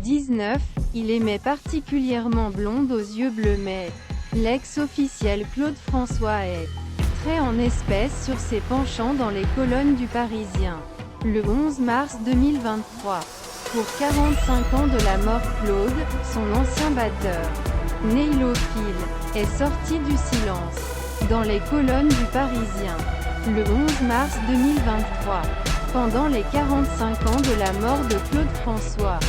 19, il aimait particulièrement blonde aux yeux bleus mais l'ex-officiel Claude François est très en espèces sur ses penchants dans les colonnes du Parisien. Le 11 mars 2023. Pour 45 ans de la mort, Claude, son ancien batteur, néilophile, est sorti du silence. Dans les colonnes du Parisien. Le 11 mars 2023. Pendant les 45 ans de la mort de Claude François,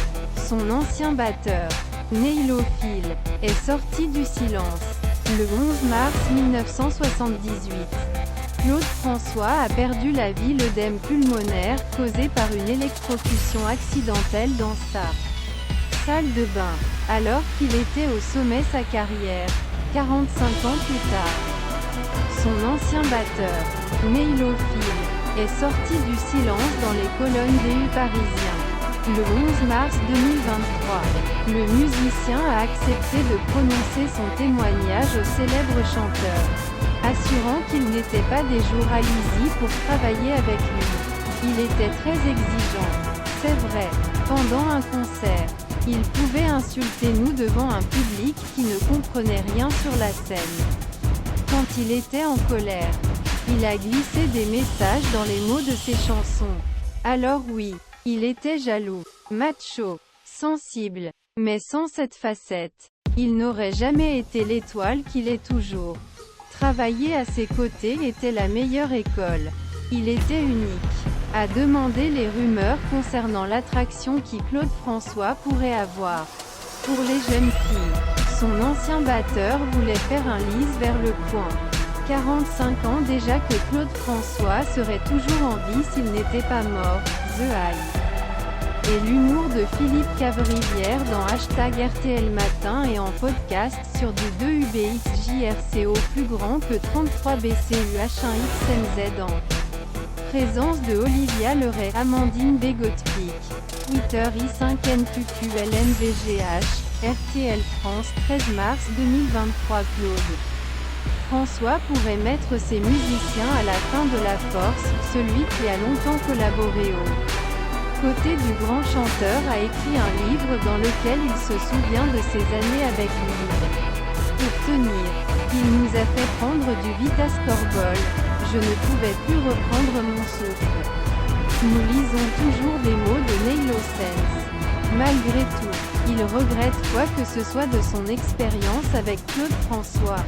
son ancien batteur, néilophile, est sorti du silence. Le 11 mars 1978. Claude François a perdu la vie l'œdème pulmonaire, causé par une électrocution accidentelle dans sa salle de bain, alors qu'il était au sommet de sa carrière. 45 ans plus tard. Son ancien batteur, néilophile, est sorti du silence dans les colonnes des Parisiens. Le 11 mars 2023, le musicien a accepté de prononcer son témoignage au célèbre chanteur, assurant qu'il n'était pas des jours à l'easy pour travailler avec lui. Il était très exigeant. C'est vrai. Pendant un concert, il pouvait insulter nous devant un public qui ne comprenait rien sur la scène. Quand il était en colère, il a glissé des messages dans les mots de ses chansons. Alors oui, il était jaloux, macho, sensible, mais sans cette facette, il n'aurait jamais été l'étoile qu'il est toujours. Travailler à ses côtés était la meilleure école. Il était unique. A demander les rumeurs concernant l'attraction qui Claude François pourrait avoir. Pour les jeunes filles, son ancien batteur voulait faire un lisse vers le coin. 45 ans déjà que Claude François serait toujours en vie s'il n'était pas mort. The Eye. Et l'humour de Philippe Cavrivière dans #RTL Matin et en podcast sur du 2UBXJRCO plus grand que 33BCUH1XMZ en présence de Olivia Leray, Amandine Bégodepic, Twitter I5NQQLNVGH, RTL France 13 mars 2023. Claude François pourrait mettre ses musiciens à la fin de la force, celui qui a longtemps collaboré au côté du grand chanteur a écrit un livre dans lequel il se souvient de ses années avec lui. Pour tenir, il nous a fait prendre du Vitascorbol. Je ne pouvais plus reprendre mon souffle. Nous lisons toujours des mots de Neilo-Sense. Malgré tout, il regrette quoi que ce soit de son expérience avec Claude François.